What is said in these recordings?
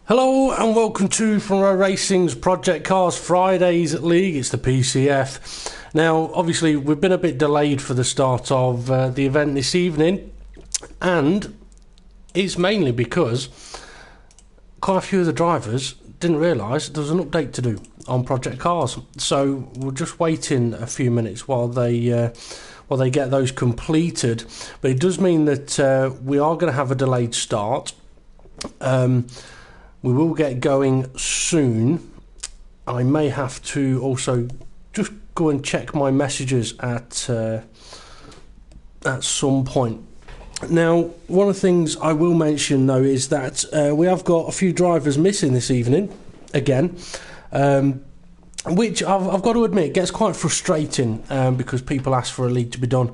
Hello and welcome to from Row Racing's Project Cars Fridays League. It's the PCF. Now, obviously, we've been a bit delayed for the start of the event this evening, and it's mainly because quite a few of the drivers didn't realise there was an update to do on Project Cars. So we're just waiting a few minutes while they get those completed. But it does mean that we are going to have a delayed start. We will get going soon. I may have to also just go and check my messages at some point. Now, one of the things I will mention though is that we have got a few drivers missing this evening again, which I've got to admit gets quite frustrating because people ask for a league to be done.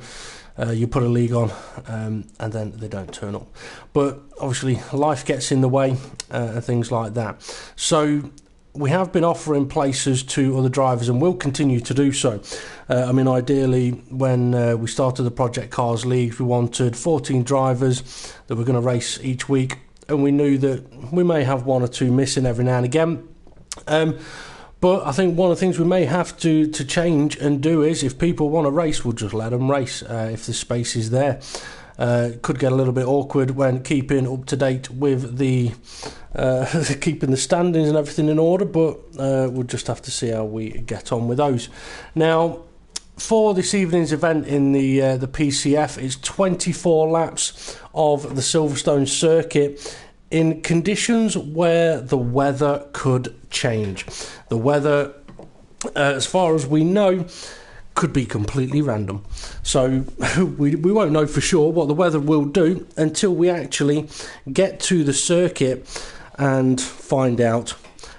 You put a league on and then they don't turn up. But obviously life gets in the way and things like that. So we have been offering places to other drivers and will continue to do so. I mean, ideally, when we started the Project Cars League, we wanted 14 drivers that were going to race each week. And we knew that we may have one or two missing every now and again. But I think one of the things we may have to change and do is if people want to race, we'll just let them race if the space is there. It could get a little bit awkward when keeping up to date with the keeping the standings and everything in order, but we'll just have to see how we get on with those. Now, for this evening's event in the PCF, it's 24 laps of the Silverstone circuit in conditions where the weather could change. The weather, as far as we know, could be completely random. So we won't know for sure what the weather will do until we actually get to the circuit and find out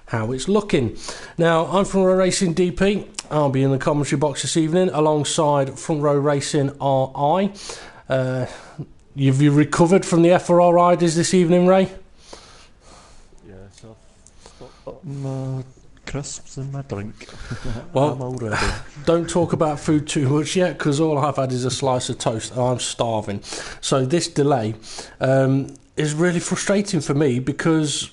how it's looking. Now, I'm from Row Racing DP. I'll be in the commentary box this evening alongside Front Row Racing RI. Have you recovered from the FRR riders this evening, Ray? Yes, I've got my crisps in my drink. Well, I'm all ready. Don't talk about food too much yet, because all I've had is a slice of toast and I'm starving. So this delay is really frustrating for me because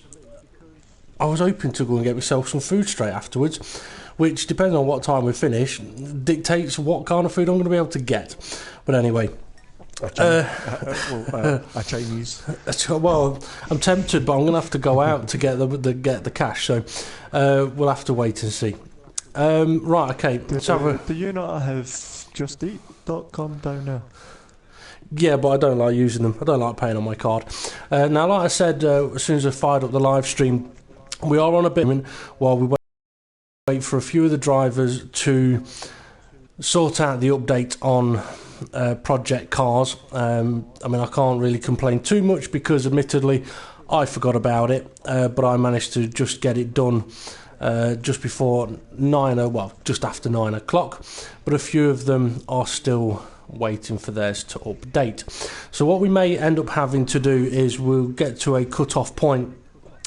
I was hoping to go and get myself some food straight afterwards, which, depending on what time we finish, dictates what kind of food I'm going to be able to get. But anyway... a Chinese. Well, I'm tempted, but I'm going to have to go out to get the cash. So we'll have to wait and see. Right, okay. Do you not have JustEat.com down there? Yeah, but I don't like using them. I don't like paying on my card. Now, like I said, as soon as I fired up the live stream, we are on a bit while we wait for a few of the drivers to sort out the update on Project Cars. I mean, I can't really complain too much because admittedly I forgot about it, but I managed to just get it done just before just after 9 o'clock, but a few of them are still waiting for theirs to update. So what we may end up having to do is we'll get to a cut-off point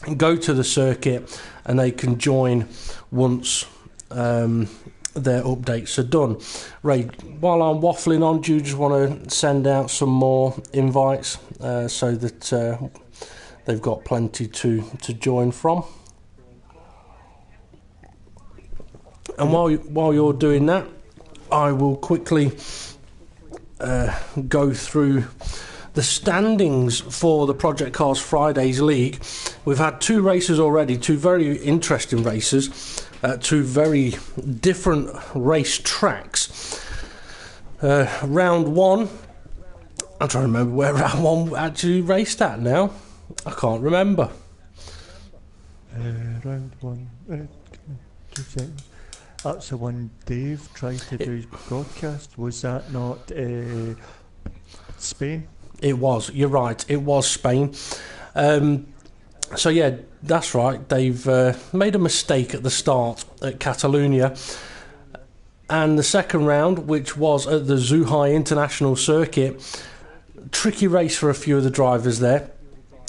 and go to the circuit and they can join once their updates are done. Ray, while I'm waffling on, do you just want to send out some more invites so that they've got plenty to join from? And while you're doing that, I will quickly go through the standings for the Project Cars Fridays League. We've had two races already, two very interesting races, two very different race tracks. Round one, I'm trying to remember where round one actually raced at now. I can't remember. Round one, 2 seconds. That's the one Dave tried to do his broadcast. Was that not Spain? It was, you're right, it was Spain. So yeah, that's right, they've made a mistake at the start at Catalonia. And the second round, which was at the Zhuhai International Circuit, tricky race for a few of the drivers there.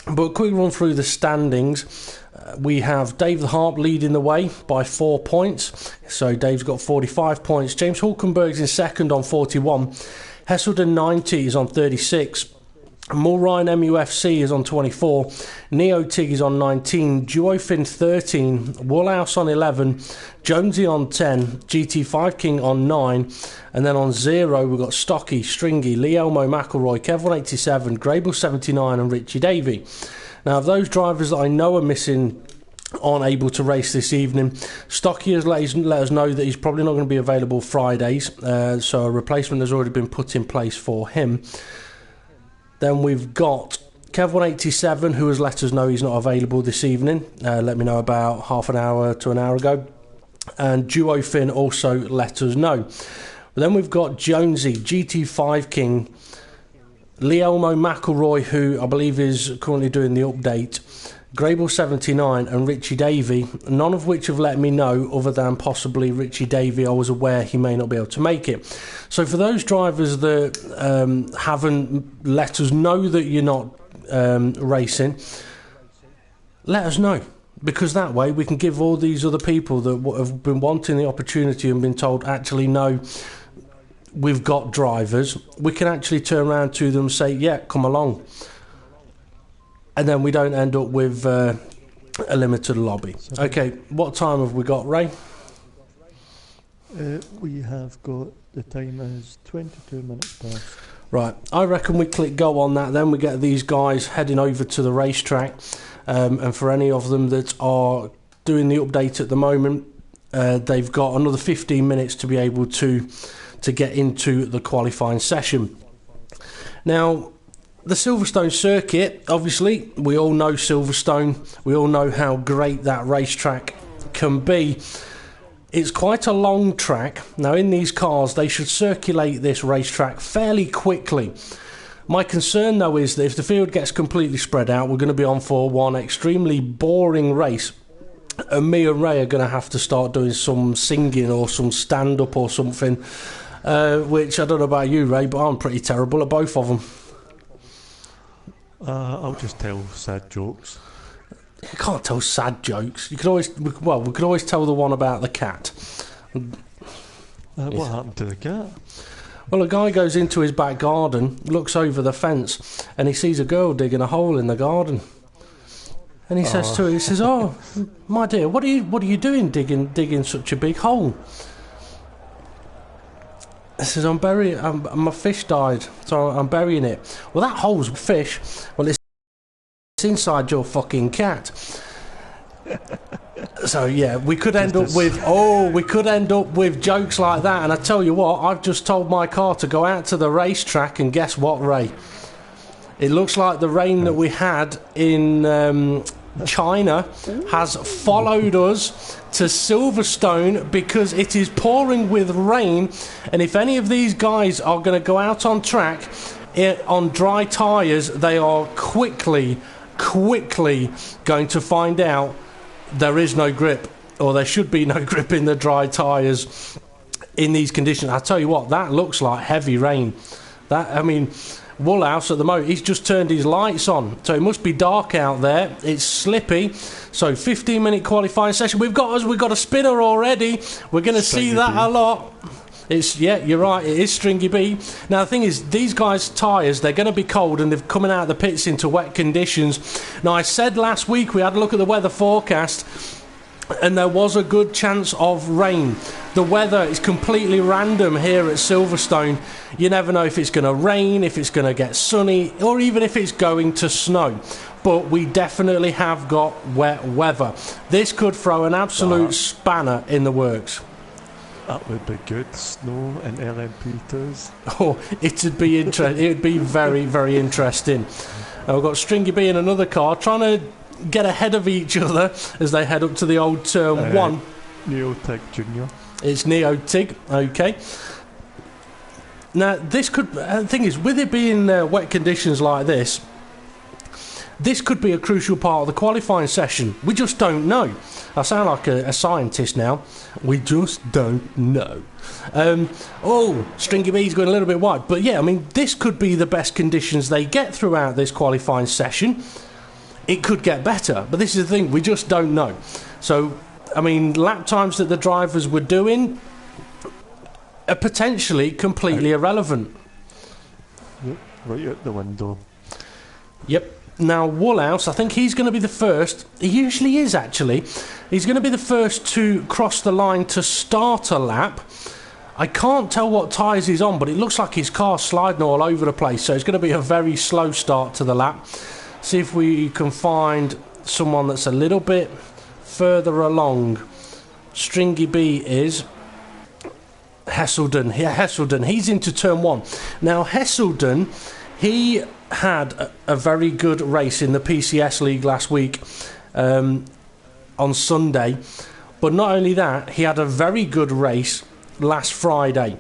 But quick run through the standings. We have Dave the Harp leading the way by 4 points. So Dave's got 45 points. James Hulkenberg's in second on 41. Hesselden 90 is on 36. Mulrine MUFC is on 24, Neo Tig is on 19, Duofin 13, Woolhouse on 11, Jonesy on 10, GT5 King on 9, and then on 0 we've got Stocky, Stringy, Lee Elmo McElroy, Kev187, Grable 79 and Richie Davey. Now, of those drivers that I know are missing, aren't able to race this evening, Stocky has let us know that he's probably not going to be available Fridays, so a replacement has already been put in place for him. Then we've got Kev187, who has let us know he's not available this evening. Let me know about half an hour to an hour ago. And Duofin also let us know. But then we've got Jonesy, GT5 King, Lee Elmo McElroy, who I believe is currently doing the update, Grable 79 and Richie Davey, none of which have let me know, other than possibly Richie Davey. I was aware he may not be able to make it. So for those drivers that haven't let us know that you're not racing, let us know, because that way we can give all these other people that have been wanting the opportunity and been told, actually no, we've got drivers, we can actually turn around to them and say, yeah, come along. And then we don't end up with a limited lobby. Okay, what time have we got, Ray? We have got, the time is 22 minutes past. Right, I reckon we click go on that, then we get these guys heading over to the racetrack. And for any of them that are doing the update at the moment, they've got another 15 minutes to be able to get into the qualifying session. Now, the Silverstone circuit, obviously, we all know Silverstone. We all know how great that racetrack can be. It's quite a long track. Now, in these cars, they should circulate this racetrack fairly quickly. My concern, though, is that if the field gets completely spread out, we're going to be on for one extremely boring race. And me and Ray are going to have to start doing some singing or some stand-up or something, which I don't know about you, Ray, but I'm pretty terrible at both of them. I'll just tell sad jokes. You can't tell sad jokes. You can always, we could always tell the one about the cat. What happened to the cat? Well, a guy goes into his back garden, looks over the fence, and he sees a girl digging a hole in the garden. And he says to her, he says, "Oh, my dear, what are you doing digging such a big hole?" He says, my fish died, so I'm burying it. Well, that hole's fish. Well, it's inside your fucking cat. So yeah, we could end up with jokes like that. And I tell you what, I've just told my car to go out to the racetrack, and guess what, Ray? It looks like the rain that we had in China has followed us to Silverstone, because it is pouring with rain. And if any of these guys are going to go out on track on dry tyres, they are quickly going to find out there is no grip, or there should be no grip in the dry tyres in these conditions. I tell you what, that looks like heavy rain. Woolhouse at the moment, he's just turned his lights on, so it must be dark out there. It's slippy. So 15-minute qualifying session. We've got a spinner already. We're going to see that a lot. You're right, it is Stringy B. Now the thing is, these guys' tyres, they're going to be cold, and they're coming out of the pits into wet conditions. Now, I said last week we had a look at the weather forecast, and there was a good chance of rain. The weather is completely random here at Silverstone. You never know if it's going to rain, if it's going to get sunny, or even if it's going to snow. But we definitely have got wet weather. This could throw an absolute spanner in the works. That would be good. Snow and LMP2s. Oh, it'd be interesting. It'd be very, very interesting. We've got Stringy B in another car trying to get ahead of each other as they head up to the old turn one. Neo Tig Jr. It's Neo Tig, okay. Now, this could... the thing is, with it being wet conditions like this could be a crucial part of the qualifying session. We just don't know. I sound like a scientist now. We just don't know. Stringy B's going a little bit wide. But yeah, this could be the best conditions they get throughout this qualifying session. It could get better, but this is the thing, we just don't know. So, lap times that the drivers were doing are potentially completely irrelevant. Yep, right out the window. Yep. Now, Woolhouse, I think he's going to be the first. He usually is, actually. He's going to be the first to cross the line to start a lap. I can't tell what tyres he's on, but it looks like his car's sliding all over the place. So it's going to be a very slow start to the lap. See if we can find someone that's a little bit further along. Stringy B is Hesselden. Yeah, Hesselden. He's into turn 1. Now, Hesselden, he had a very good race in the PCS League last week on Sunday. But not only that, he had a very good race last Friday.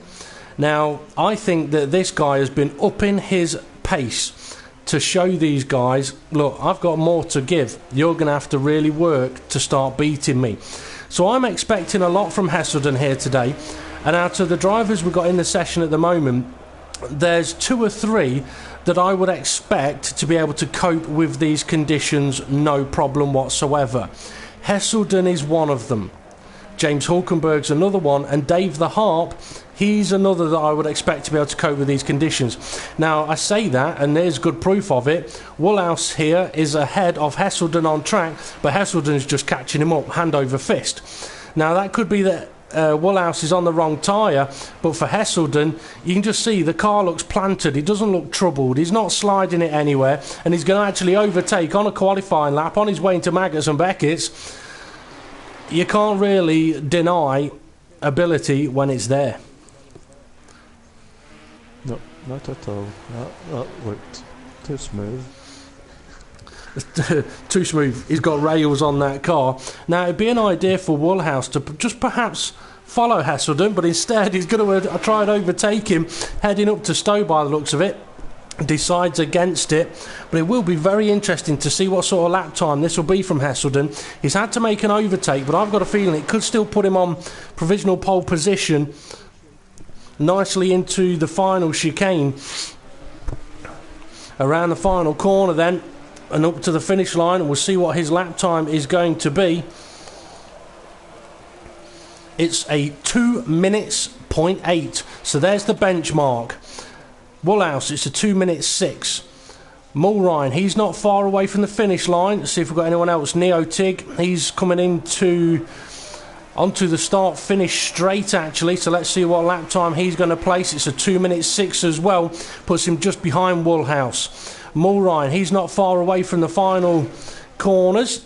Now, I think that this guy has been upping his pace to show these guys, look, I've got more to give. You're going to have to really work to start beating me. So I'm expecting a lot from Hesselden here today. And out of the drivers we've got in the session at the moment, there's 2 or 3 that I would expect to be able to cope with these conditions no problem whatsoever. Hesselden is one of them. James Hulkenberg's another one, and Dave the Harp, he's another that I would expect to be able to cope with these conditions. Now, I say that, and there's good proof of it. Woolhouse here is ahead of Hesselden on track, but Hesselden's just catching him up, hand over fist. Now, that could be that Woolhouse is on the wrong tyre, but for Hesselden, you can just see the car looks planted. He doesn't look troubled. He's not sliding it anywhere, and he's going to actually overtake on a qualifying lap on his way into Maggots and Beckett's. You can't really deny ability when it's there. No, not at all. That looked too smooth. Too smooth. He's got rails on that car. Now, it'd be an idea for Woolhouse to just perhaps follow Hesselden, but instead he's going to try and overtake him heading up to Stowe by the looks of it. Decides against it, but it will be very interesting to see what sort of lap time this will be from Hesselden. He's had to make an overtake, but I've got a feeling it could still put him on provisional pole position nicely into the final chicane. Around the final corner then, and up to the finish line, and we'll see what his lap time is going to be. It's a 2 minutes 0.8, so there's the benchmark. Woolhouse, it's a 2 minutes 6. Mulrine, he's not far away from the finish line. Let's see if we've got anyone else. Neo Tig, he's coming onto the start finish straight actually, so let's see what lap time he's going to place. It's a 2 minutes 6 as well, puts him just behind Woolhouse. Mulrine, he's not far away from the final corners,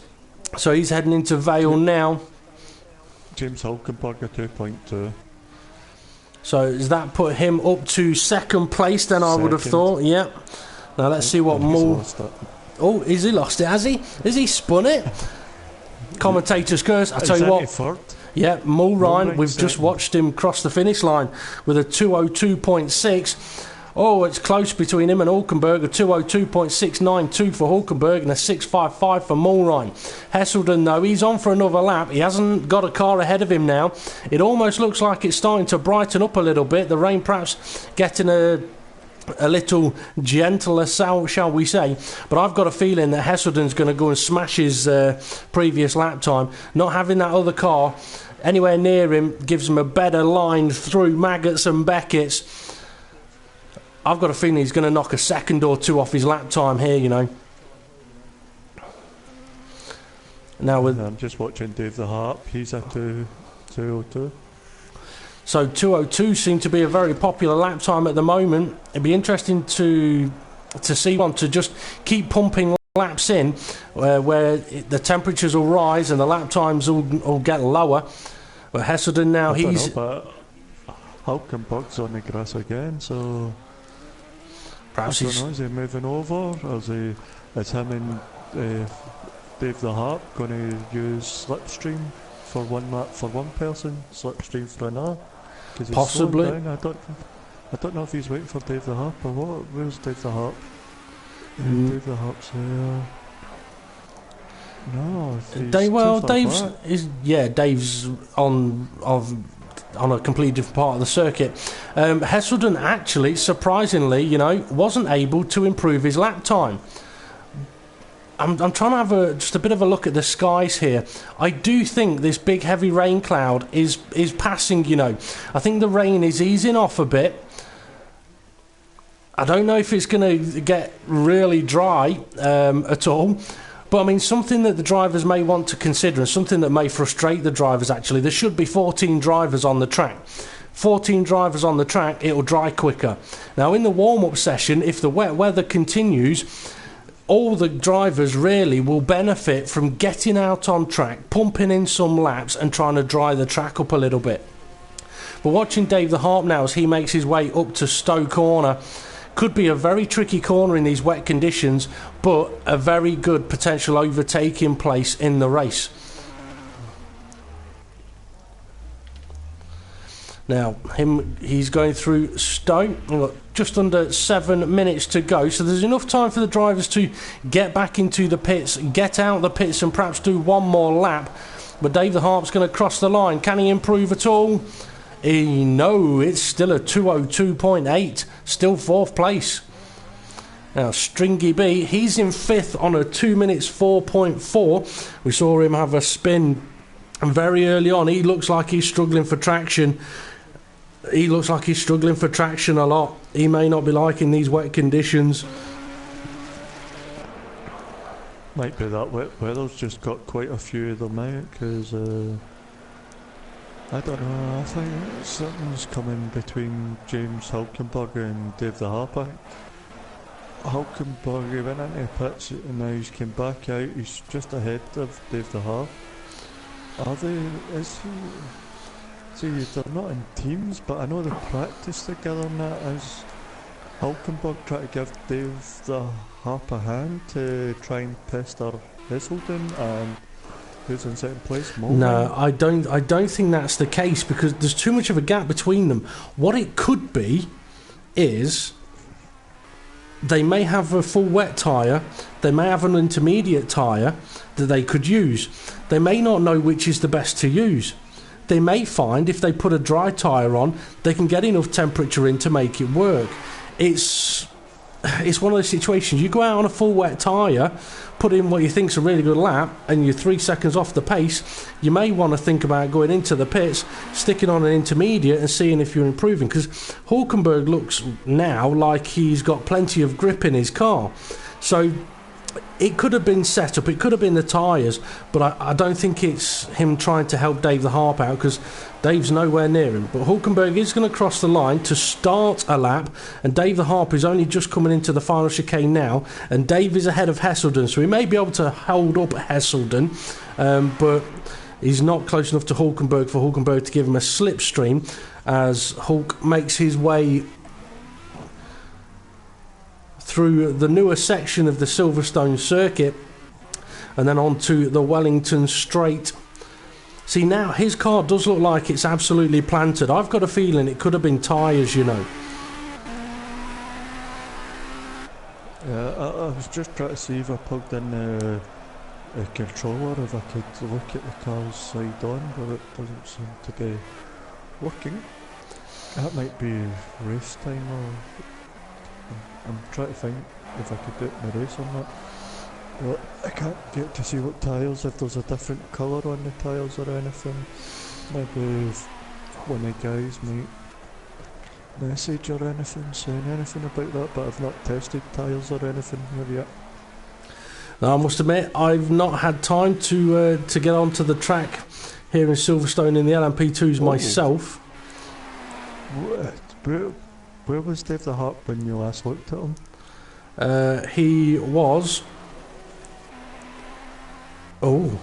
so he's heading into Vale now. James Hulkenberg a 2.2. So does that put him up to second place then, I would have thought? Yep. Now let's see what Oh, has he lost it? Has he? Has he spun it? Commentator's curse. I tell you what. Yeah, Mulrine, we've just watched him cross the finish line with a 202.6. Oh, it's close between him and Hulkenberg. A 202.692 for Hulkenberg and a 655 for Mulrine. Hesselden, though, he's on for another lap. He hasn't got a car ahead of him now. It almost looks like it's starting to brighten up a little bit. The rain perhaps getting a little gentler, shall we say. But I've got a feeling that Hesselden's going to go and smash his previous lap time. Not having that other car anywhere near him gives him a better line through Maggots and Beckett's. I've got a feeling he's going to knock a second or two off his lap time here, you know. Now I'm just watching Dave the Harp. He's at 202. So 202 seemed to be a very popular lap time at the moment. It'd be interesting to see one to just keep pumping laps in where the temperatures will rise and the lap times will get lower. But Hesselden now, he's... But Hulkenberg's on the grass again, so... Perhaps I don't know, is he moving over? Or is him and Dave the Harp going to use slipstream for one lap for one person, slipstream for another? Possibly. I don't know if he's waiting for Dave the Harp or what. Where's Dave the Harp? Dave the Harp's here. No, Dave's on a completely different part of the circuit. Hesselden actually, surprisingly, you know, wasn't able to improve his lap time. I'm trying to have just a bit of a look at the skies here. I do think this big heavy rain cloud is passing, you know. I think the rain is easing off a bit. I don't know if it's going to get really dry at all. But I mean, something that the drivers may want to consider, and something that may frustrate the drivers actually, there should be 14 drivers on the track. 14 drivers on the track, it'll dry quicker. Now in the warm-up session, if the wet weather continues, all the drivers really will benefit from getting out on track, pumping in some laps and trying to dry the track up a little bit. But watching Dave the Harp now as he makes his way up to Stowe Corner, could be a very tricky corner in these wet conditions, but a very good potential overtaking place in the race. Now, he's going through Stowe. We've got just under 7 minutes to go, so there's enough time for the drivers to get back into the pits, get out the pits and perhaps do one more lap. But Dave the Harp's going to cross the line. Can he improve at all? No, it's still a 202.8, still 4th place. Now, Stringy B, he's in 5th on a 2 minutes 4.4. We saw him have a spin very early on. He looks like he's struggling for traction. He looks like he's struggling for traction a lot. He may not be liking these wet conditions. Might be that wet weather's just got quite a few of them out, because I don't know, I think something's coming between James Hulkenberg and Dave the Harper. Hulkenberg, he went into pits and now he's come back out, he's just ahead of Dave the Harp. See, they're not in teams, but I know they practice together and that. Is Hulkenberg trying to give Dave the Harp a hand to try and pester Hesselden, and who's in second place? No, I don't think that's the case, because there's too much of a gap between them. What it could be is they may have a full wet tyre, they may have an intermediate tyre that they could use. They may not know which is the best to use. They may find if they put a dry tyre on, they can get enough temperature in to make it work. It's one of those situations. You go out on a full wet tyre, put in what you think's a really good lap, and you're 3 seconds off the pace, you may want to think about going into the pits, sticking on an intermediate and seeing if you're improving, because Hulkenberg looks now like he's got plenty of grip in his car. So it could have been set up, it could have been the tyres, but I don't think it's him trying to help Dave the Harp out, because Dave's nowhere near him. But Hulkenberg is going to cross the line to start a lap, and Dave the Harp is only just coming into the final chicane now, and Dave is ahead of Hesselden, so he may be able to hold up Hesselden, but he's not close enough to Hulkenberg for Hulkenberg to give him a slipstream as Hulk makes his way through the newer section of the Silverstone circuit and then onto the Wellington Straight. See, now his car does look like it's absolutely planted. I've got a feeling it could have been tyres, you know. Yeah, I was just trying to see if I plugged in a controller, if I could look at the car's side on, but it doesn't seem to be working. That might be race time, or I'm trying to think if I could do it in the race or not. But I can't get to see what tyres, if there's a different colour on the tyres or anything. Maybe if one of the guys might message or anything, saying anything about that, but I've not tested tyres or anything here yet. Now, I must admit, I've not had time to get onto the track here in Silverstone in the LMP2s myself. Where was Dave the Harp when you last looked at him? He was... Oh.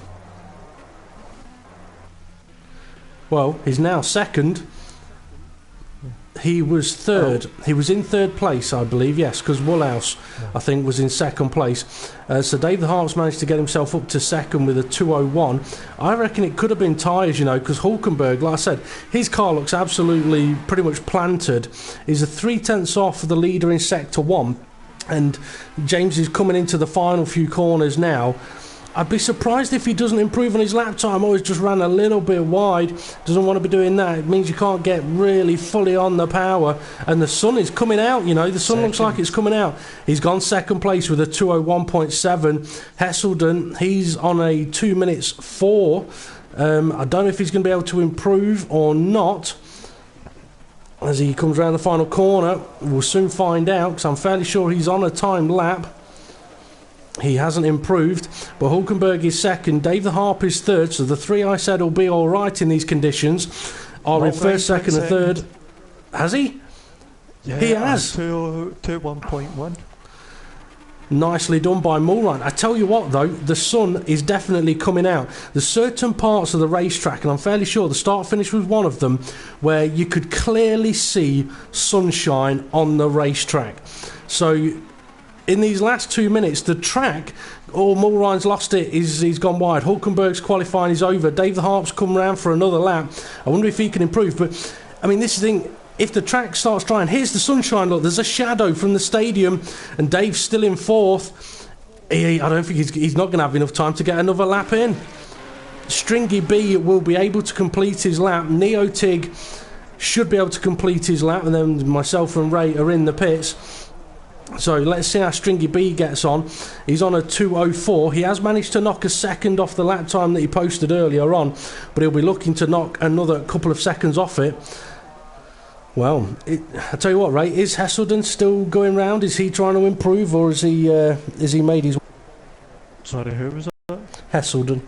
Well, he's now second. He was third. Oh. He was in third place, I believe, yes, because Woolhouse, I think, was in second place. So Dave the Harp's managed to get himself up to second with a 2:01. I reckon it could have been tyres, you know, because Hulkenberg, like I said, his car looks absolutely pretty much planted. He's a 3/10 off the leader in Sector 1, and James is coming into the final few corners now. I'd be surprised if he doesn't improve on his lap time. Always just ran a little bit wide. Doesn't want to be doing that. It means you can't get really fully on the power. And the sun is coming out, you know. The sun looks like it's coming out. He's gone second place with a 2:01.7. Hesselden, he's on a 2 minutes 4. I don't know if he's going to be able to improve or not. as he comes around the final corner. We'll soon find out, because I'm fairly sure he's on a timed lap. He hasn't improved, but Hulkenberg is second. Dave the Harp is third, so the three I said will be all right in these conditions are in first, second and third. Has he? Yeah, he has. 1.1. Nicely done by Mulrine. I tell you what though, the sun is definitely coming out. There's certain parts of the racetrack, and I'm fairly sure the start finish was one of them, where you could clearly see sunshine on the racetrack. So in these last 2 minutes, the track, Mulrine's lost it, he's gone wide. Hulkenberg's qualifying is over. Dave the Harp's come round for another lap. I wonder if he can improve, but I mean, this is the thing. If the track starts drying, here's the sunshine, look, there's a shadow from the stadium, and Dave's still in fourth. I don't think he's not going to have enough time to get another lap in. Stringy B will be able to complete his lap. Neotig should be able to complete his lap, and then myself and Ray are in the pits. So let's see how Stringy B gets on. He's on a 2:04. He has managed to knock a second off the lap time that he posted earlier on, but he'll be looking to knock another couple of seconds off it. Well, I tell you what, Ray, is Hesselden still going round? Is he trying to improve, or is he made his... Sorry, who was that? Hesselden.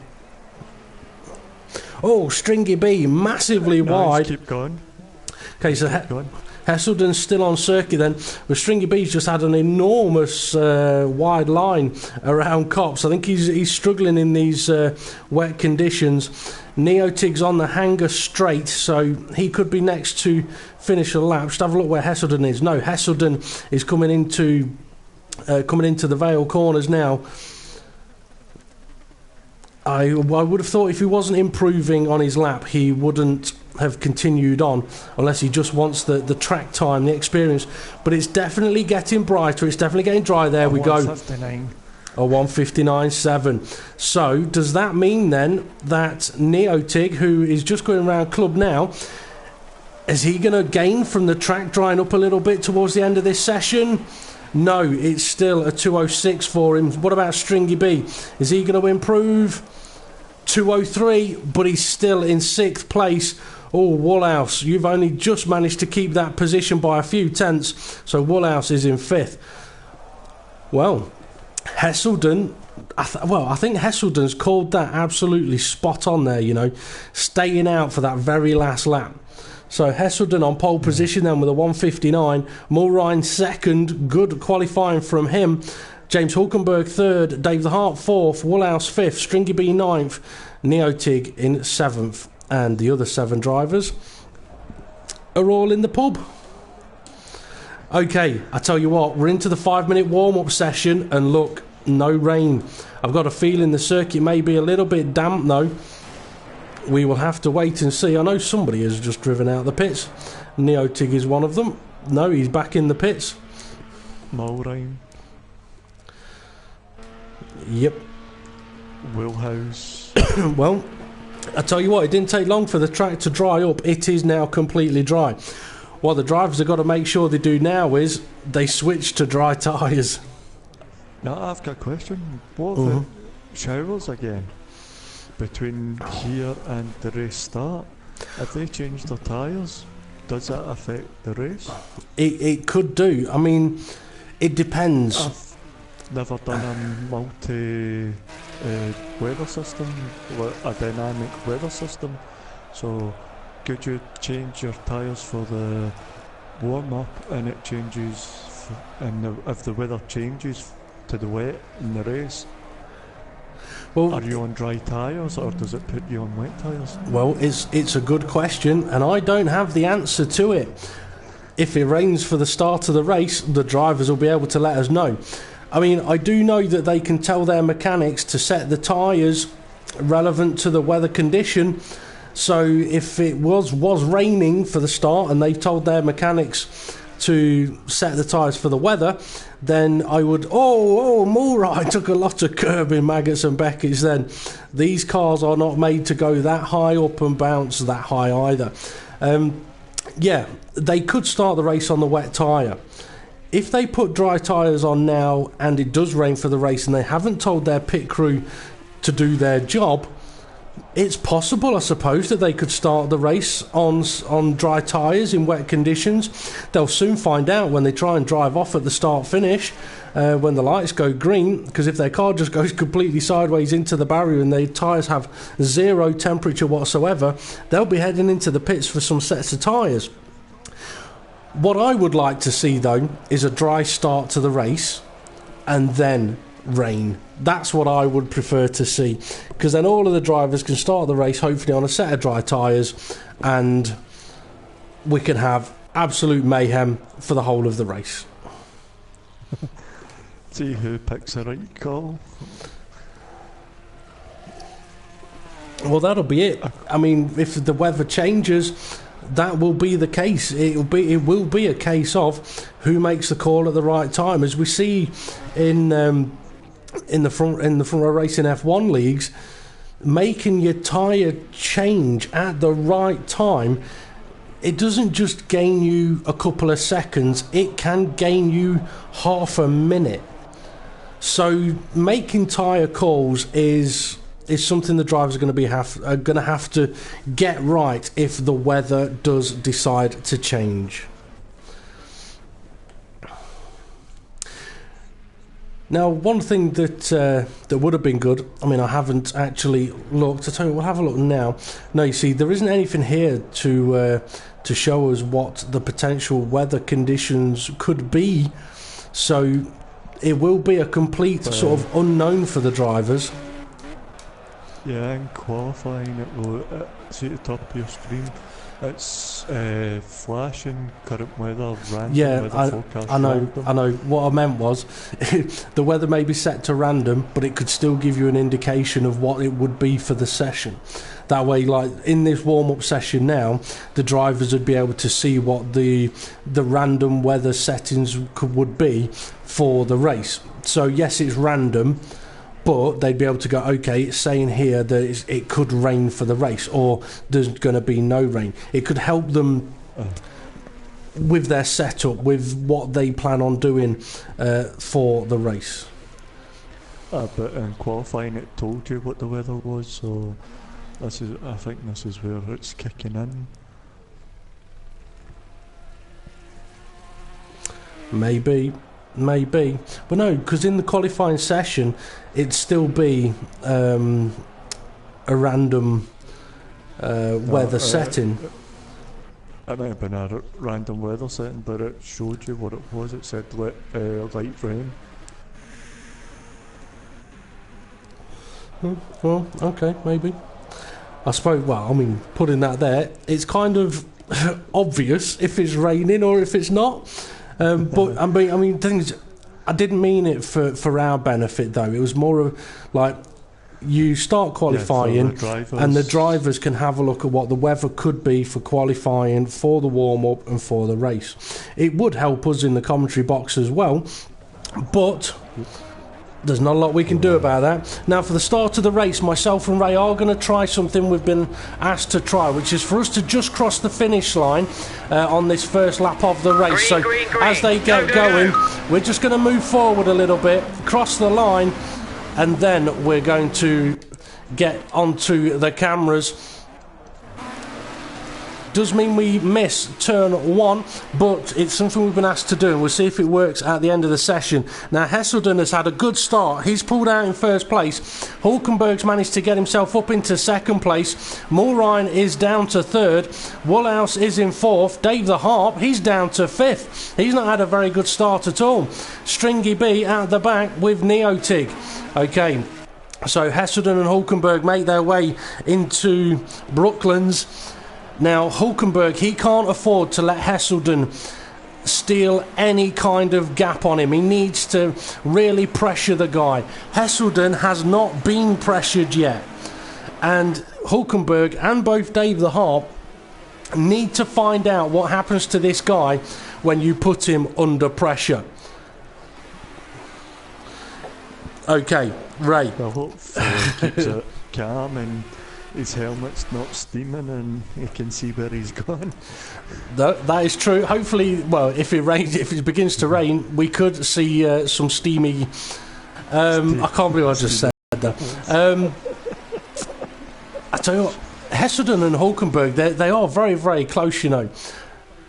Oh, Stringy B, massively wide. Keep going. Okay, so Hesselden's still on circuit then, but Stringy B's just had an enormous wide line around Cops. I think he's struggling in these wet conditions. Neotig's on the hanger straight, so he could be next to finish a lap. Just have a look where Hesselden is. No, Hesselden is coming into the Vale corners now. I would have thought if he wasn't improving on his lap, he wouldn't have continued on, unless he just wants the track time, the experience. But it's definitely getting brighter, it's definitely getting dry. There we go. 159. A 1:59.7. So does that mean then that Neotig, who is just going around club now, is he going to gain from the track drying up a little bit towards the end of this session? No, it's still a 2:06 for him. What about Stringy B? Is he going to improve? 2:03, but he's still in 6th place. Oh, Woolhouse, you've only just managed to keep that position by a few tenths, so Woolhouse is in 5th. Well, Hesselden, I think Hesselden's called that absolutely spot on there, you know, staying out for that very last lap. So Hesselden on pole position then with a 1:59. Mulrine second, good qualifying from him. James Hulkenberg third, Dave the Harp fourth, Woolhouse fifth, Stringy B ninth, Neotig in 7th, and the other 7 drivers are all in the pub. Okay, I tell you what, we're into the 5-minute warm-up session, and look, no rain. I've got a feeling the circuit may be a little bit damp though. We will have to wait and see. I know somebody has just driven out the pits. Neotig is one of them. No, he's back in the pits. Mulrine. Yep. Wheelhouse. Well, I tell you what, it didn't take long for the track to dry up. It is now completely dry. What the drivers have got to make sure they do now is they switch to dry tyres. Now I've got a question. What are the showers again? Between here and the race start? If they change their tyres, does that affect the race? It could do. I mean, it depends. I've never done a weather system, a dynamic weather system. So could you change your tyres for the warm-up and it changes, if the weather changes to the wet in the race? Well, are you on dry tyres or does it put you on wet tyres? Well, it's a good question and I don't have the answer to it. If it rains for the start of the race, the drivers will be able to let us know. I mean, I do know that they can tell their mechanics to set the tyres relevant to the weather condition. So if it was raining for the start and they've told their mechanics to set the tyres for the weather, then I would, Mulrine took a lot of curbing, Maggots and Beckett's then. These cars are not made to go that high up and bounce that high either. Yeah, they could start the race on the wet tyre. If they put dry tyres on now and it does rain for the race and they haven't told their pit crew to do their job, It's possible, I suppose, that they could start the race on dry tyres in wet conditions. They'll soon find out when they try and drive off at the start-finish, when the lights go green, because if their car just goes completely sideways into the barrier and their tyres have zero temperature whatsoever, they'll be heading into the pits for some sets of tyres. What I would like to see, though, is a dry start to the race and then rain. That's what I would prefer to see, because then all of the drivers can start the race hopefully on a set of dry tyres, and we can have absolute mayhem for the whole of the race. See who picks the right call. Well, that'll be it. I mean, if the weather changes, that will be the case. It will be a case of who makes the call at the right time, as we see in the front row racing F1 leagues. Making your tyre change at the right time, it doesn't just gain you a couple of seconds, it can gain you half a minute. So making tyre calls is something the drivers are going to have to get right if the weather does decide to change. Now, one thing that would have been good, I mean, I haven't actually looked. I tell you, we'll have a look now. No, you see, there isn't anything here to show us what the potential weather conditions could be. So it will be a complete sort of unknown for the drivers. Yeah, in qualifying it will see at the top of your screen. It's flashing current weather, random weather forecast. I know. What I meant was, the weather may be set to random, but it could still give you an indication of what it would be for the session. That way, like in this warm-up session now, the drivers would be able to see what the random weather settings would be for the race. So yes, it's random, but they'd be able to go, okay, it's saying here that it could rain for the race, or there's going to be no rain. It could help them with their setup, with what they plan on doing for the race. But in qualifying it told you what the weather was, so I think this is where it's kicking in. Maybe, but no, because in the qualifying session it'd still be a random weather setting. It might have been a random weather setting, but it showed you what it was. It said light rain. Well, okay, maybe. I suppose, well, I mean, putting that there, it's kind of obvious if it's raining or if it's not. But I mean, things. I didn't mean it for our benefit though. It was more of like you start qualifying, and the drivers can have a look at what the weather could be for qualifying, for the warm up, and for the race. It would help us in the commentary box as well, but there's not a lot we can do about that. Now, for the start of the race, myself and Ray are going to try something we've been asked to try, which is for us to just cross the finish line on this first lap of the race. Green, as they get going, we're just going to move forward a little bit, cross the line, and then we're going to get onto the cameras. Does mean we miss turn 1, but it's something we've been asked to do, and we'll see if it works at the end of the session. Now, Hesselden has had a good start. He's pulled out in first place. Hulkenberg's managed to get himself up into second place. Mulrine is down to third. Woolhouse is in fourth. Dave the Harp, he's down to fifth. He's not had a very good start at all. Stringy B at the back with Neotig. Okay, so Hesselden and Hulkenberg make their way into Brooklands. Now, Hulkenberg, he can't afford to let Hesselden steal any kind of gap on him. He needs to really pressure the guy. Hesselden has not been pressured yet. And Hulkenberg and both Dave the Harp need to find out what happens to this guy when you put him under pressure. Okay, Ray. Well, hopefully he keeps it calm and his helmet's not steaming and he can see where he's gone. That is true. Hopefully, well, if it begins to rain, we could see some steamy. I can't believe I just said that. I tell you what, Hesselden and Hulkenberg, they are very, very close, you know.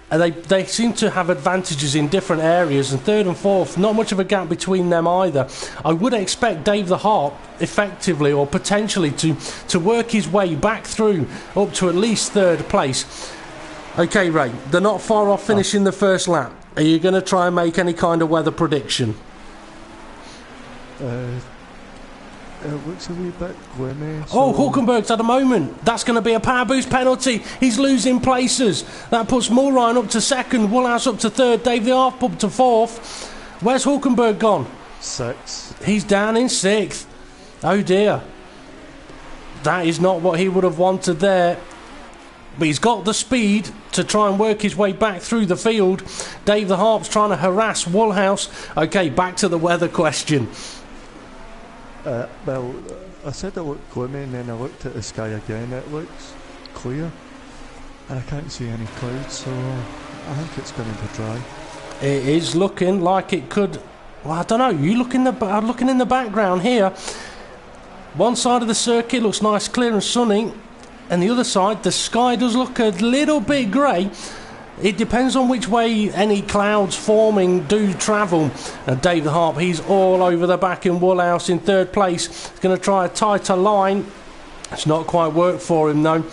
And they seem to have advantages in different areas, and third and fourth, not much of a gap between them either. I would expect Dave the Harp effectively or potentially to work his way back through up to at least third place. Okay, Ray, they're not far off finishing the first lap. Are you going to try and make any kind of weather prediction? It looks a wee bit gloomy. Oh, Hulkenberg's had a moment. That's going to be a power boost penalty. He's losing places. That puts Mulrine up to second, Woolhouse up to third, Dave the Harp up to fourth. Where's Hulkenberg gone? Sixth. He's down in sixth. Oh dear. That is not what he would have wanted there. But he's got the speed to try and work his way back through the field. Dave the Harp's trying to harass Woolhouse. Okay, back to the weather question. Well, I said it looked gloomy, and then I looked at the sky again. It looks clear, and I can't see any clouds, so I think it's going to be dry. It is looking like it could. Well, I don't know. You looking in the background here. One side of the circuit looks nice, clear and sunny, and the other side, the sky does look a little bit grey. It depends on which way any clouds forming do travel. And Dave the Harp, he's all over the back in Woolhouse in third place. He's going to try a tighter line. It's not quite worked for him though.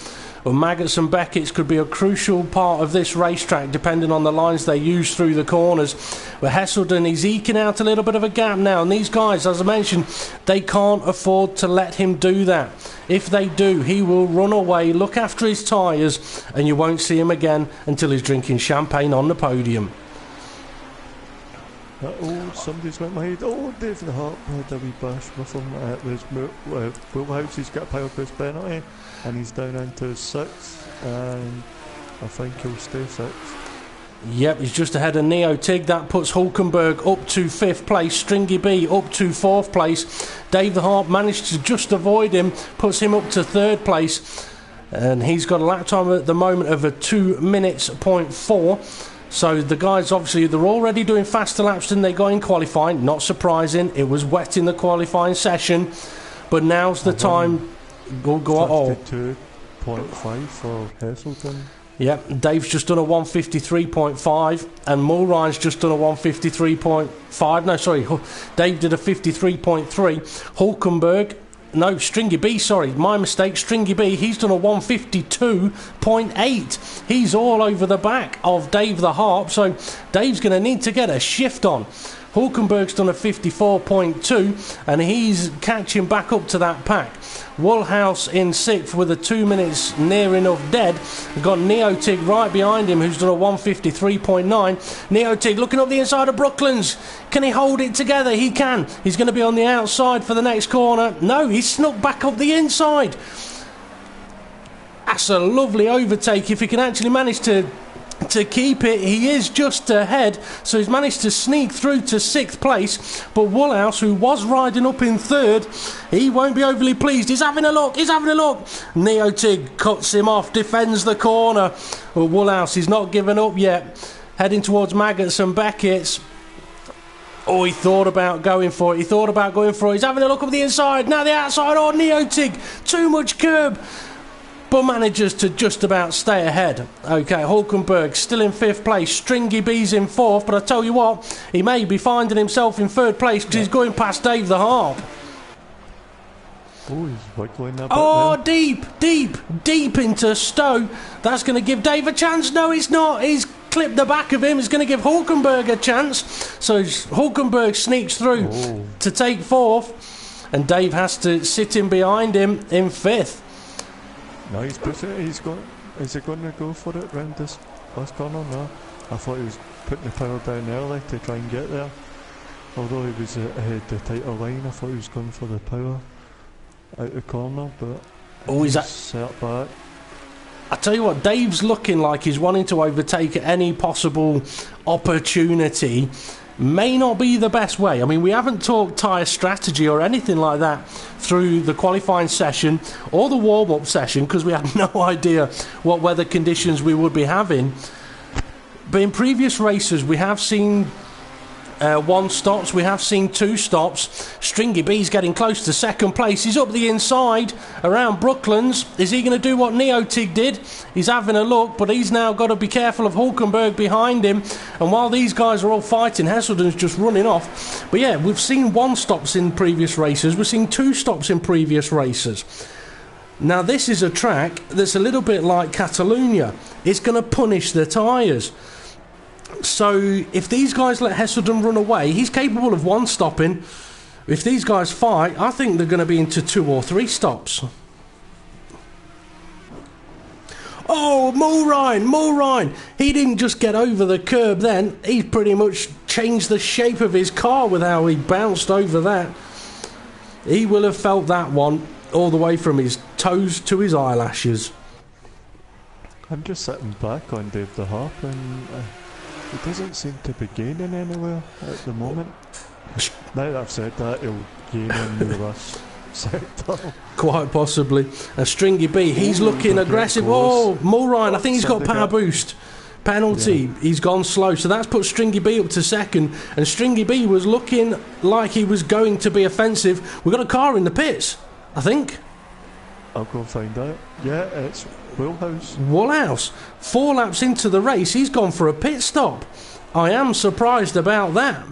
Well, Maggots and Beckett's could be a crucial part of this racetrack depending on the lines they use through the corners. But Hesselden, he's eking out a little bit of a gap now, and these guys, as I mentioned, they can't afford to let him do that. If they do, he will run away, look after his tyres, and you won't see him again until he's drinking champagne on the podium. Somebody's went my head. Oh, Dave the Harp had a wee bash with him. It was Woolhouse, he's got a power boost penalty, and he's down into sixth, and I think he'll stay sixth. Yep, he's just ahead of Neo Tig. That puts Hulkenberg up to fifth place, Stringy B up to fourth place. Dave the Harp managed to just avoid him, puts him up to third place, and he's got a lap time at the moment of a 2 minutes point 4. So the guys, obviously, they're already doing faster laps than they got in qualifying. Not surprising. It was wet in the qualifying session. But now's the time. Go on. 52.5 for Hesselden. Yep, Dave's just done a 153.5 and Mulrine's just done a 153.5. No, sorry, Dave did a 53.3. Hulkenberg... No, Stringy B, sorry, my mistake, Stringy B, he's done a 152.8. He's all over the back of Dave the Harp, so Dave's going to need to get a shift on. Hulkenberg's done a 54.2 and he's catching back up to that pack. Woolhouse in sixth with a 2 minutes near enough dead. We've got Neotig right behind him who's done a 153.9. Neotig looking up the inside of Brooklands. Can he hold it together? He can. He's going to be on the outside for the next corner. No, he's snuck back up the inside. That's a lovely overtake if he can actually manage to keep it. He is just ahead, so he's managed to sneak through to sixth place. But Woolhouse, who was riding up in third, he won't be overly pleased. He's having a look. Neotig cuts him off, defends the corner. But Woolhouse is not giving up yet, heading towards Maggots and Beckett's. Oh, he thought about going for it. He's having a look up the inside. Now the outside. Oh, Neotig, too much curb, but manages to just about stay ahead. Okay, Hulkenberg still in fifth place. Stringy B's in fourth, but I tell you what, he may be finding himself in third place because he's going past Dave the Harp. Oh, he's wiggling a bit. Oh, deep into Stowe. That's going to give Dave a chance. No, it's not. He's clipped the back of him. It's going to give Hulkenberg a chance. So Hulkenberg sneaks through to take fourth, and Dave has to sit in behind him in fifth. No, he's pushing it. Is he going to go for it round this last corner? No. I thought he was putting the power down early to try and get there. Although he was ahead the tighter line, I thought he was going for the power out the corner, but he's set back. I tell you what, Dave's looking like he's wanting to overtake at any possible opportunity. May not be the best way. I mean, we haven't talked tyre strategy or anything like that through the qualifying session or the warm-up session because we had no idea what weather conditions we would be having. But in previous races we have seen one stops. We have seen two stops. Stringy B's getting close to second place. He's up the inside around Brooklands. Is he going to do what Neotig did? He's having a look, but he's now got to be careful of Hulkenberg behind him. And while these guys are all fighting, Hesselden's just running off. But yeah, we've seen one stops in previous races. We've seen two stops in previous races. Now this is a track that's a little bit like Catalonia. It's going to punish the tyres. So if these guys let Hesselden run away, he's capable of one stopping. If these guys fight, I think they're going to be into 2 or 3 stops. Oh, Mulrine! He didn't just get over the curb then. He pretty much changed the shape of his car with how he bounced over that. He will have felt that one all the way from his toes to his eyelashes. I'm just sitting back on Dave the Harp and he doesn't seem to be gaining anywhere at the moment. Now that I've said that, he'll gain in the last sector. Quite possibly. Stringy B, he's looking aggressive. Oh, Mulrine, I think he's got power boost. Penalty, yeah. He's gone slow, so that's put Stringy B up to second, and Stringy B was looking like he was going to be offensive. We've got a car in the pits, I think. I'll go find out. Yeah, it's Woolhouse. 4 laps into the race, he's gone for a pit stop. I am surprised about that.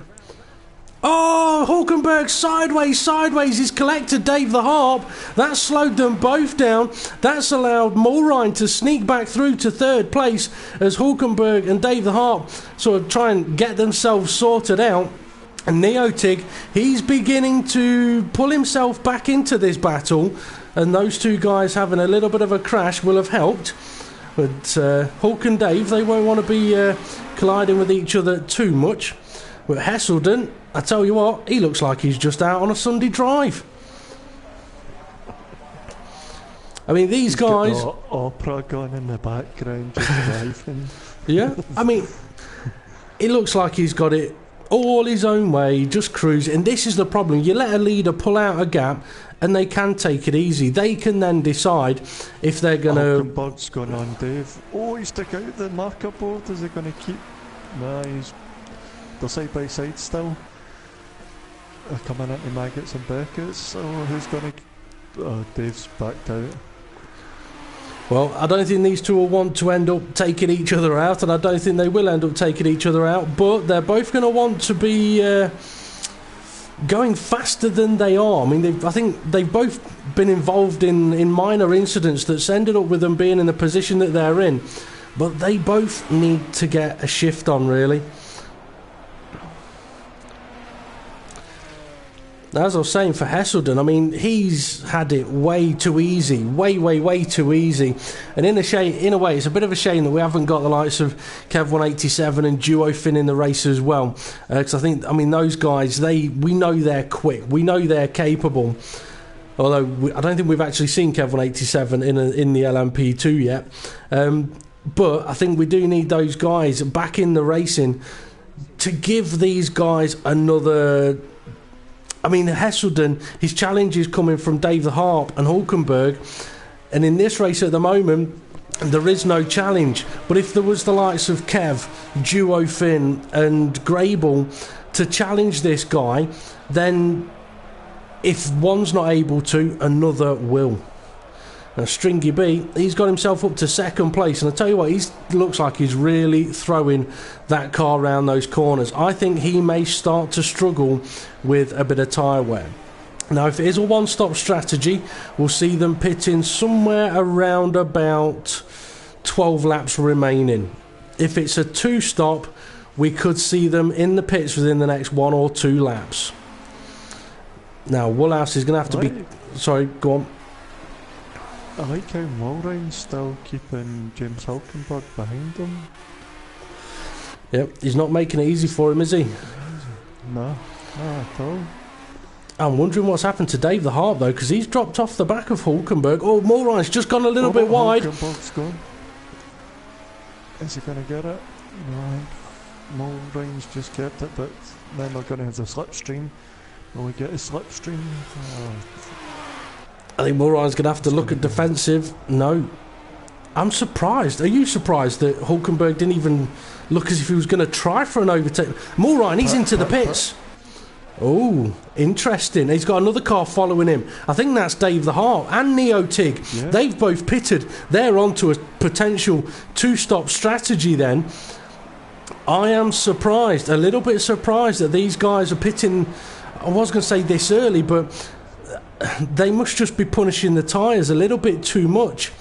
Oh, Hulkenberg sideways. He's collected Dave the Harp. That slowed them both down. That's allowed Mulrine to sneak back through to third place as Hulkenberg and Dave the Harp sort of try and get themselves sorted out. And Neotig, he's beginning to pull himself back into this battle. And those two guys having a little bit of a crash will have helped. But Hulk and Dave, they won't want to be colliding with each other too much. But Hesselden, I tell you what, he looks like he's just out on a Sunday drive. I mean, these guys... Got the opera going in the background, just driving. Yeah, I mean, it looks like he's got it all his own way, just cruising. And this is the problem. You let a leader pull out a gap, and they can take it easy. They can then decide if they're going to... Hulkenberg's gone on, Dave. Oh, he stuck out the marker board. Is he going to keep... Nah, they're side by side still. They're coming into Maggots and Beckett's. So who's going to... Oh, Dave's backed out. Well, I don't think these two will want to end up taking each other out, and I don't think they will end up taking each other out, but they're both going to want to be going faster than they are. I mean, I think they've both been involved in minor incidents that's ended up with them being in the position that they're in, but they both need to get a shift on, really. As I was saying, for Hesselden, I mean, he's had it way too easy. Way too easy. And in a way, it's a bit of a shame that we haven't got the likes of Kev 187 and Duo Finn in the race as well. Because I think, I mean, those guys, we know they're quick. We know they're capable. Although, I don't think we've actually seen Kev 187 in the LMP2 yet. But I think we do need those guys back in the racing to give these guys another... I mean, Hesselden, his challenge is coming from Dave the Harp and Hulkenberg, and in this race at the moment, there is no challenge. But if there was the likes of Kev, Duo Finn and Grable to challenge this guy, then if one's not able to, another will. Now, Stringy B, he's got himself up to second place, and I tell you what, he looks like he's really throwing that car around those corners. I think he may start to struggle with a bit of tyre wear. Now, if it is a one-stop strategy, we'll see them pitting somewhere around about 12 laps remaining. If it's a two-stop, we could see them in the pits within the next 1 or 2 laps. Now, Woolhouse is going to have to be... Sorry, go on. I like how Mulrine's still keeping James Hulkenberg behind him. Yep, he's not making it easy for him, is he? No, not at all. I'm wondering what's happened to Dave the Harp, though, because he's dropped off the back of Hulkenberg. Oh, Mulrine's just gone a little bit wide. Hulkenberg's gone. Is he going to get it? No, Mulrine's just kept it, but then they're going to have the slipstream. Will we get a slipstream? Oh. I think Mulrine's going to have to look at defensive. No. I'm surprised. Are you surprised that Hulkenberg didn't even look as if he was going to try for an overtake? Mulrine, he's into the pits. Oh, interesting. He's got another car following him. I think that's Dave the Hart and Neo Tig. Yeah. They've both pitted. They're onto a potential two-stop strategy then. I am surprised, a little bit surprised that these guys are pitting. I was going to say this early, but they must just be punishing the tyres a little bit too much.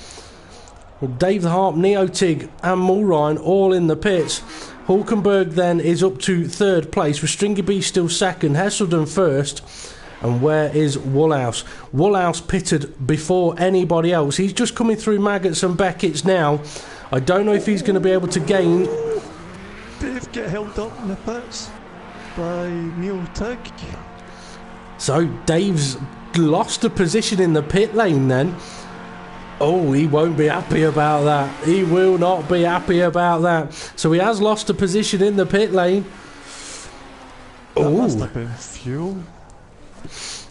Dave the Harp, Neo Tig and Mulrine all in the pits. Hulkenberg then is up to third place with Stringy B still second, Hesselden first. And where is Woolhouse? Woolhouse pitted before anybody else. He's just coming through Maggots and Beckett's now. I don't know if he's going to be able to gain. Dave get held up in the pits by Neil Tig. So Dave's lost a position in the pit lane then. Oh, he won't be happy about that. He will not be happy about that. So he has lost a position in the pit lane. That must have been fuel.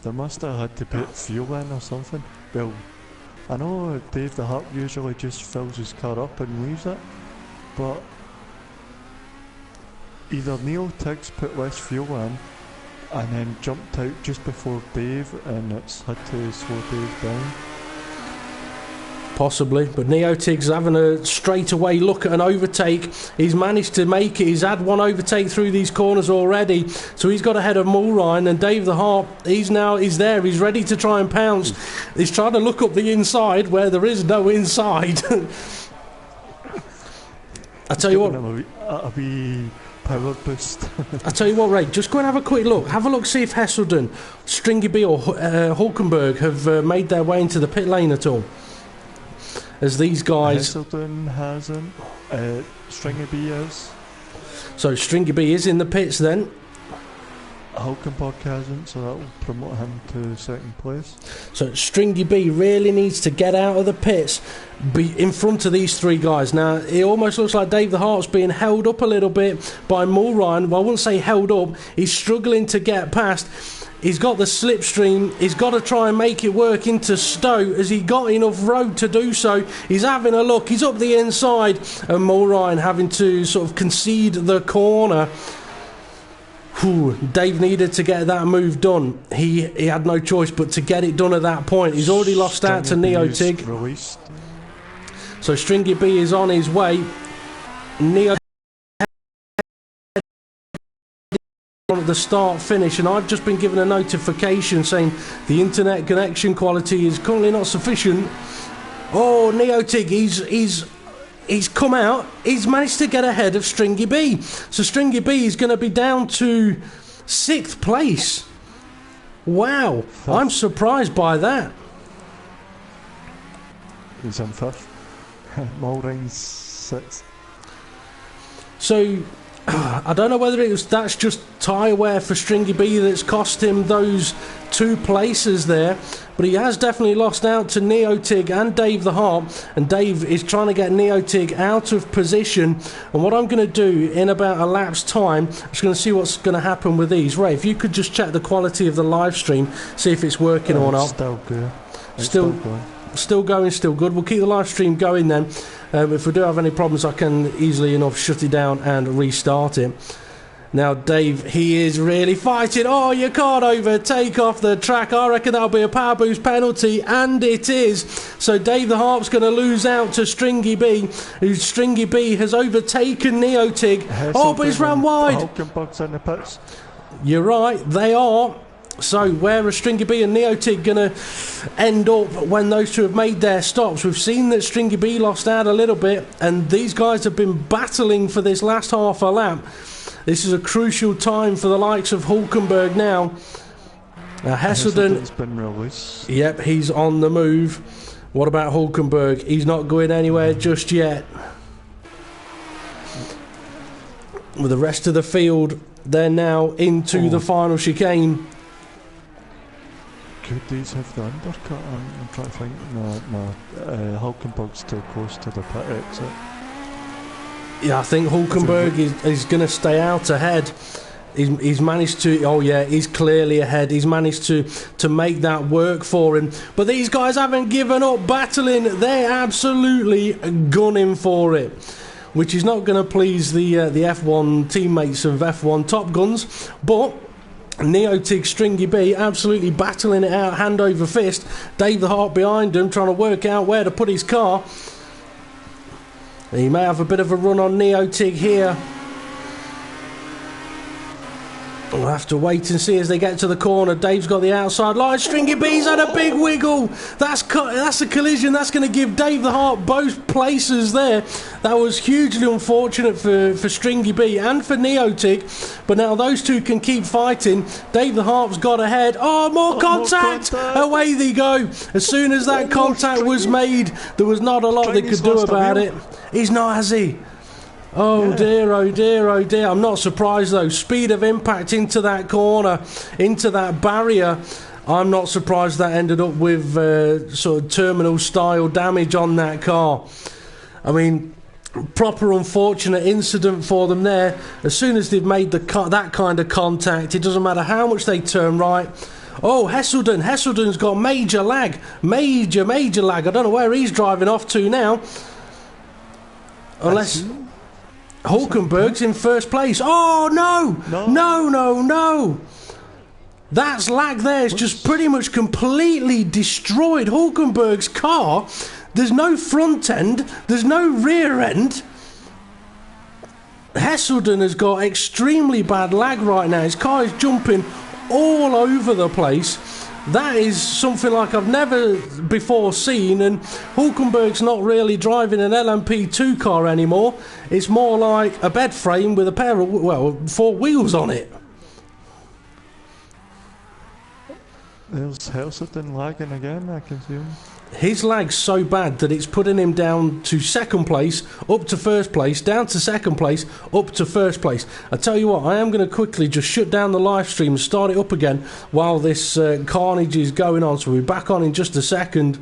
They must have had to put fuel in or something. Well, I know Dave the Hart usually just fills his car up and leaves it, but either Neil Tiggs put less fuel in and then jumped out just before Dave and it's had to slow Dave down. Possibly, but Neo Tig's having a straightaway look at an overtake. He's managed to make it. He's had one overtake through these corners already, so he's got ahead of Mulrine. And Dave the Harp, he's there. He's ready to try and pounce. He's trying to look up the inside where there is no inside. I tell you what, a wee power boost. I tell you what, Ray, just go and have a quick look. Have a look, see if Hesselden, Stringy B or Hulkenberg have made their way into the pit lane at all. As these guys... Hesselden hasn't. Stringy B is. So Stringy B is in the pits then. Hulkenberg hasn't, so that will promote him to second place. So Stringy B really needs to get out of the pits, be in front of these three guys. Now, it almost looks like Dave the Hart's being held up a little bit by Mulrine. Well, I wouldn't say held up. He's struggling to get past. He's got the slipstream. He's got to try and make it work into Stowe. Has he got enough road to do so? He's having a look. He's up the inside. And Mulrine having to sort of concede the corner. Whew, Dave needed to get that move done. He had no choice but to get it done at that point. He's already lost out to Neo Tig. So Stringy B is on his way. Neo at the start finish, and I've just been given a notification saying the internet connection quality is currently not sufficient. Oh, Neo Tig, he's come out. He's managed to get ahead of Stringy B. So Stringy B is going to be down to 6th place. Wow, I'm surprised by that. He's in 5th. Mulrine's 6th. So I don't know whether that's just tyre wear for Stringy B that's cost him those 2 places there, but he has definitely lost out to Neo Tig and Dave the Harp, and Dave is trying to get Neo Tig out of position. And what I'm going to do in about a lap's time, I'm just going to see what's going to happen with these. Ray, if you could just check the quality of the live stream, see if it's working or not. Still good. Still going, still good. We'll keep the live stream going then. If we do have any problems, I can easily enough shut it down and restart it. Now Dave, he is really fighting. Oh, you can't overtake off the track. I reckon that'll be a power boost penalty, and it is. So Dave the Harp's going to lose out to Stringy B. Stringy B has overtaken Neo Tig. Oh, but he's ran wide. Hulkenberg's in the pits. You're right, they are. So where are Stringy B and Neo Tig going to end up when those two have made their stops? We've seen that Stringy B lost out a little bit, and these guys have been battling for this last half a lap. This is a crucial time for the likes of Hulkenberg now. Hesselden's been released. Yep, he's on the move. What about Hulkenberg? He's not going anywhere just yet. With the rest of the field, they're now into the final chicane. Could these have the undercut? I'm trying to think. No. Hulkenberg's too close to the pit exit. Yeah, I think Hulkenberg is going to stay out ahead. He's managed to, oh yeah, he's clearly ahead. He's managed to make that work for him. But these guys haven't given up battling. They're absolutely gunning for it, which is not going to please the F1 teammates of F1 Top Guns. But Neotig, Stringy B absolutely battling it out hand over fist. Dave the Heart behind him trying to work out where to put his car. He may have a bit of a run on Neotig here. We'll have to wait and see as they get to the corner. Dave's got the outside line. Stringy B's had a big wiggle. That's a collision. That's going to give Dave the Heart both places there. That was hugely unfortunate for Stringy B and for Neotig. But now those two can keep fighting. Dave the Heart's got ahead. Oh, more contact! Away they go. As soon as that contact was made, there was not a lot they could do about it. He's not, has he? Oh dear, oh dear, oh dear. I'm not surprised though. Speed of impact into that corner, into that barrier. I'm not surprised that ended up with sort of terminal style damage on that car. I mean, proper unfortunate incident for them there. As soon as they've made that kind of contact, it doesn't matter how much they turn right. Oh, Hesselden's got major lag. Major lag. I don't know where he's driving off to now. Unless Hulkenberg's in first place. Oh, no. That's lag there. It's just pretty much completely destroyed Hulkenberg's car. There's no front end. There's no rear end. Hesselden has got extremely bad lag right now. His car is jumping all over the place. That is something like I've never before seen, and Hulkenberg's not really driving an LMP2 car anymore. It's more like a bed frame with a pair of, well, 4 wheels on it. There's Hesselden lagging again, I can see him. His lag's so bad that it's putting him down to second place, up to first place, down to second place, up to first place. I tell you what, I am going to quickly just shut down the live stream and start it up again while this carnage is going on. So we'll be back on in just a second.